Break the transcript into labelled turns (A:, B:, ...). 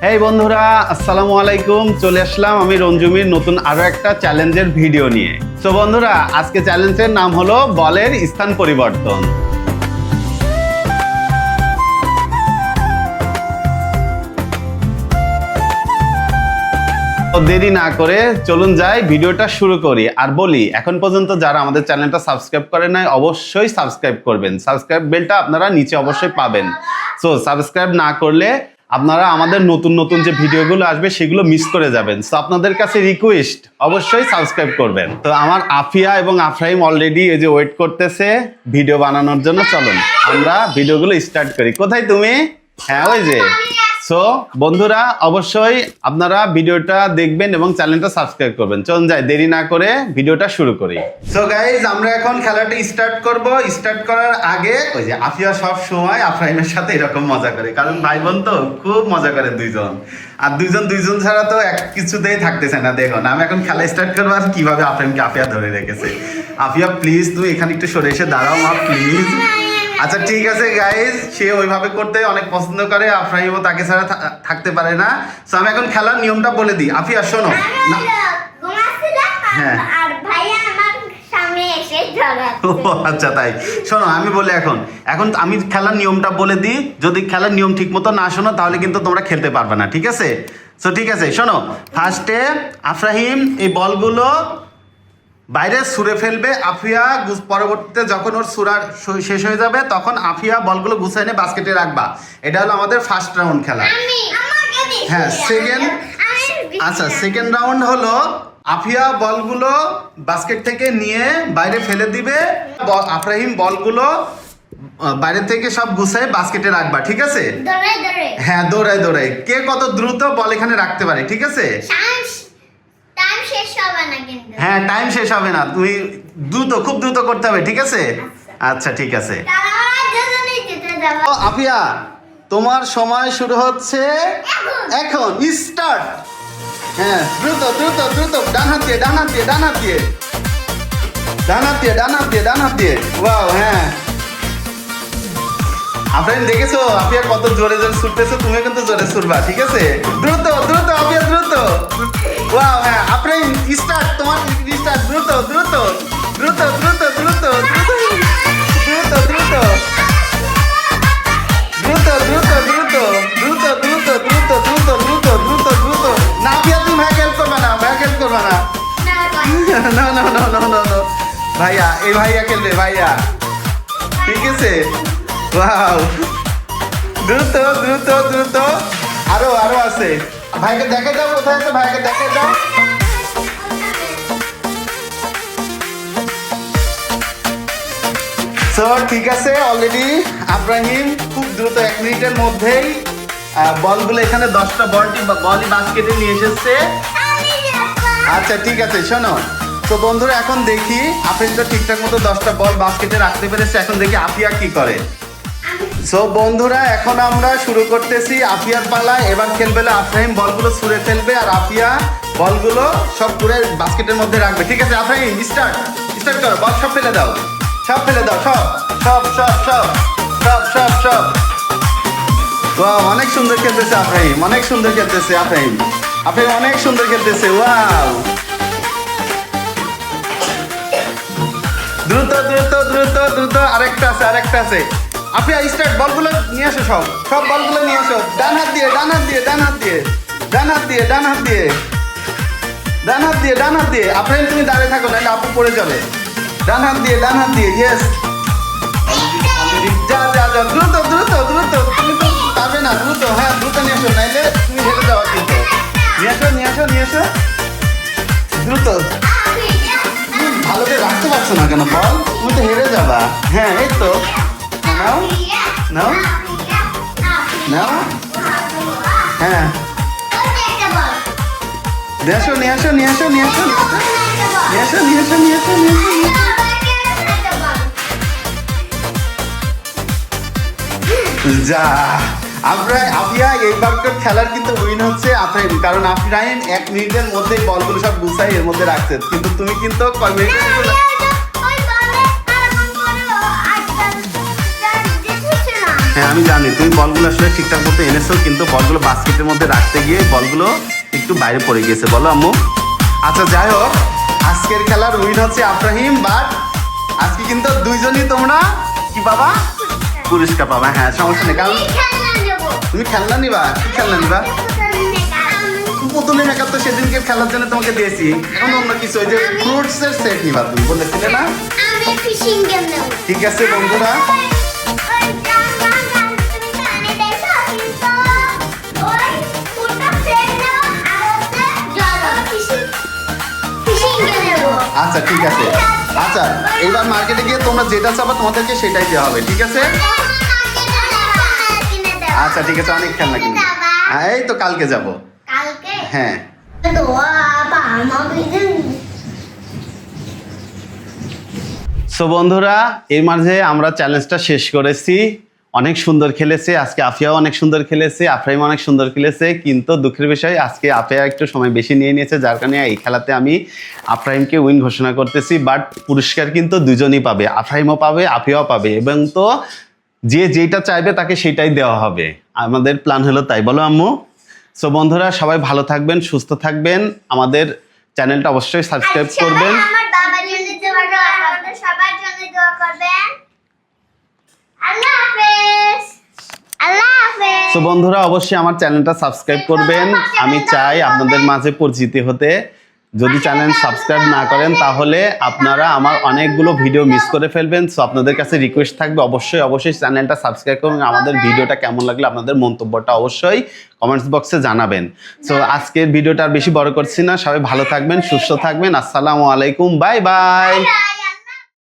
A: হেই বন্ধুরা, আসসালামু আলাইকুম। চলে আসলাম আমি রঞ্জুমির নতুন আরো একটা চ্যালেঞ্জের ভিডিও নিয়ে। তো বন্ধুরা, আজকে চ্যালেঞ্জের নাম হলো বলের স্থান পরিবর্তন। দেরি না করে চলুন যাই, ভিডিওটা শুরু করি। আর বলি, এখন পর্যন্ত যারা আমাদের চ্যানেলটা সাবস্ক্রাইব করে নাই অবশ্যই সাবস্ক্রাইব করবেন। সাবস্ক্রাইব বেলটা আপনারা নিচে অবশ্যই পাবেন। সো সাবস্ক্রাইব না করলে আপনারা আমাদের নতুন নতুন যে ভিডিওগুলো আসবে সেগুলো মিস করে যাবেন। সো আপনাদের কাছে রিকোয়েস্ট, অবশ্যই সাবস্ক্রাইব করবেন। তো আমার আফিয়া এবং আফরাহিম অলরেডি এই যে ওয়েট করতেছে ভিডিও বানানোর জন্য। চলুন আমরা ভিডিওগুলো স্টার্ট করি। কোথায় তুমি? হ্যাঁ, ওই যে। সো বন্ধুরা, অবশ্যই আপনারা ভিডিওটা দেখবেন এবং চ্যানেলটা সাবস্ক্রাইব করবেন। চলুন যাই, দেরি না করে ভিডিওটা শুরু করি। সো গাইজ, আমরা এখন খেলাটা স্টার্ট করব। স্টার্ট করার আগে ওই যে আফিয়া সব সময় আফরাহিমের সাথে এরকম মজা করে, কারণ ভাই বোন তো খুব মজা করে দুইজন। আর দুইজন ছাড়া তো এক কিছুতেই থাকতেছে না। দেখুন, আমি এখন খেলা স্টার্ট করবো আর কিভাবে আফরাহিমকে আফিয়া ধরে রেখেছে। আফিয়া প্লিজ তুমি এখানে একটু সরে এসে দাঁড়াও মা, প্লিজ। আচ্ছা ঠিক আছে গাইজ, সে ওইভাবে করতে অনেক পছন্দ করে। আফরাহিমও তাকে ছাড়া থাকতে পারে না। সো আমি এখন খেলার নিয়মটা বলে দিই। আফিয়া শোনো। হ্যাঁ, আচ্ছা তাই। শোনো, আমি বলি এখন আমি খেলার নিয়মটা বলে দিই। যদি খেলার নিয়ম ঠিক মতো না শোনো তাহলে কিন্তু তোমরা খেলতে পারবে না, ঠিক আছে? সো ঠিক আছে, শোনো। ফার্স্টে আফরাহিম এই বলগুলো বাইরে ছুঁড়ে ফেলবে। আফিয়া পরবর্তীতে যখন ওর ছুড়া শেষ হয়ে যাবে তখন আফিয়া বলগুলো গুছিয়ে এনে বাস্কেটে রাখবা। এটা হলো আমাদের ফার্স্ট রাউন্ড খেলা। হ্যাঁ, সেকেন্ড রাউন্ড হলো আফিয়া বলগুলো বাস্কেট থেকে নিয়ে বাইরে ফেলে দিবে। আফরাহিম বলগুলো বাইরে থেকে সব গুছিয়ে বাস্কেটে রাখবা, ঠিক আছে? হ্যাঁ, দৌড়াই কে কত দ্রুত বল এখানে রাখতে পারে, ঠিক আছে? হ্যাঁ, টাইম শেষ হবে না। তুমি খুব দ্রুত করতে হবে, ঠিক আছে? আচ্ছা ঠিক আছে। আফিয়া, তোমার সময় শুরু হচ্ছে এখন। স্টার্ট। হ্যাঁ, দ্রুত ডান হাত দিয়ে। ওয়াও, হ্যাঁ। আফরাহিম, দেখেছো আফিয়া কত জোরে ছুটতেছে? তুমি কিন্তু জোরে ছুটবা, ঠিক আছে? দ্রুত আফিয়া, দ্রুত। ওয়াও, হ্যাঁ। আফরাহিম স্টার্ট, তোমার স্টার্ট। দ্রুত না আফিয়া, তুমি ভাইয়া হেল্প করবা না। না ভাইয়া, এই ভাইয়া খেলবে, ভাইয়া, ঠিক আছে? ওয়াও, দ্রুত আরো আছে। ভাইকে দেখে দাও, কোথায় আছে ভাইকে দেখে দাও। সো ঠিক আছে, অলরেডি আফরাহিম খুব দ্রুত 1 মিনিটের মধ্যেই বলগুলো এখানে 10টা বলই বাস্কেটে নিয়ে এসেছে। আচ্ছা ঠিক আছে, শোনো। তো বন্ধুরা, এখন দেখি আফরিন তো ঠিকঠাক মতো 10টা বল বাস্কেটে রাখতে পেরেছে। এখন দেখি আফিয়া কি করে। সো বন্ধুরা, এখন আমরা শুরু করতেছি আফিয়ার পালা। এবার খেলবে আফরাহিম, বলগুলো ছুঁড়ে ফেলবে আর আফিয়া বলগুলো সব পুরো বাস্কেটের মধ্যে রাখবে, ঠিক আছে? আফরাহিম স্টার্ট করো। বল সব ফেলে দাও। সব ওয়াও, অনেক সুন্দর খেলতেছে আফরাহিম, অনেক সুন্দর খেলতেছে। ওয়াও, দ্রুত। আরেকটা আছে। আফিয়া স্টার্ট, বলগুলো নিয়ে আসো। সব বলগুলো নিয়ে আসো। ডান হাত দিয়ে। আফরাহিম তুমি দাঁড়িয়ে থাকো, নাহলে আপু পড়ে যাবে। ডান হাত দিয়ে। ইয়েস, যা দ্রুত। তুমি তো পারবে না। দ্রুত, হ্যাঁ দ্রুত নিয়ে আসো, নাইলে তুমি হেরে যাওয়া। কিন্তু নিয়ে আসো দ্রুত। ভালো করে রাখতে পারছো না কেন বল? তুমি তো হেরে যাবা। হ্যাঁ, এই তো। নাও। হ্যাঁ, নিয়ে আসো। যা, আফিয়া এইবার খেলার কিন্তু উইন হচ্ছে আফরাহিম, কারণ আফরাহিম 1 মিনিটের মধ্যে বলগুলো সব গুছাই এর মধ্যে রাখছে। কিন্তু তুমি কিন্তু কয় মিনিট? হ্যাঁ আমি জানি তুমি বলগুলো আসলে ঠিকঠাক মতো এনেছো, কিন্তু বলগুলো বাস্কেটের মধ্যে রাখতে গিয়ে বলগুলো একটু বাইরে পড়ে গিয়েছে। বলো আম্মু। আচ্ছা যাই হোক, আজকের খেলার উইন হচ্ছে আফরাহিম, বাট আজকে কিন্তু দুইজনই তোমরা কি পাবা? পুরস্কার পাবা। হ্যাঁ সমস্যা নেই, কারণ তুমি খেলনা নিবা। কি খেলনা নিবা? পুতুলের মেকআপ তো সেদিনকে খেলার জন্য তোমাকে দিয়েছি, এখন অন্য কিছু ওই যে ফ্রুটস এর সেট নিবা, তুমি বলেছিলে না?
B: আমি ফিশিং গেম নেব।
A: ঠিক আছে বন্ধুরা, আচ্ছা ঠিক আছে। আচ্ছা এবার মার্কেটে গিয়ে তোমরা যেটা চাবা তোমাদেরকে সেটাই দেওয়া হবে, ঠিক আছে? আচ্ছা ঠিক আছে, অনেক খেলনা কিনবে। হ্যাঁ এই তো কালকে যাব।
B: কালকে?
A: হ্যাঁ।
B: তো বাবা আমাকে
A: সো বন্ধুরা, এর মাঝে আমরা চ্যালেঞ্জটা শেষ করেছি। অনেক সুন্দর খেলেছে আজকে, আফিয়াও অনেক সুন্দর খেলেছে, আফরাইম অনেক সুন্দর খেলেছে, কিন্তু দুঃখের বিষয় আজকে আফিয়া একটু সময় বেশি নিয়ে নিয়েছে, যার কারণে এই খেলাতে আমি আফরাইমকে উইন ঘোষণা করতেছি। বাট পুরস্কার কিন্তু দুজনই পাবে, আফরাইমও পাবে আফিয়াও পাবে, এবং তো যে যেটা চাইবে তাকে সেটাই দেওয়া হবে। আমাদের প্ল্যান হলো তাই, বলো আম্মু? সো বন্ধুরা সবাই ভালো থাকবেন, সুস্থ থাকবেন, আমাদের চ্যানেলটা অবশ্যই সাবস্ক্রাইব করবেন।
B: আমার বাবার জন্য দোয়া করবেন, আমাদের সবার জন্য দোয়া করবেন। আল্লাহ হাফেজ। আল্লাহ হাফেজ।
A: সো বন্ধুরা অবশ্যই আমার চ্যানেলটা সাবস্ক্রাইব করবেন। আমি চাই আপনাদের মাঝে পরিচিতি হতে। যদি চ্যানেল সাবস্ক্রাইব না করেন তাহলে আপনারা আমার অনেকগুলো ভিডিও মিস করে ফেলবেন। সো আপনাদের কাছে রিকোয়েস্ট থাকবে অবশ্যই অবশ্যই চ্যানেলটা সাবস্ক্রাইব করুন। আমাদের ভিডিওটা কেমন লাগলো আপনাদের মন্তব্যটা অবশ্যই কমেন্টস বক্সে জানাবেন। সো আজকের ভিডিওটা আর বেশি বড় করছি না, সবাই ভালো থাকবেন, সুস্থ থাকবেন। আসসালামু আলাইকুম, বাই বাই।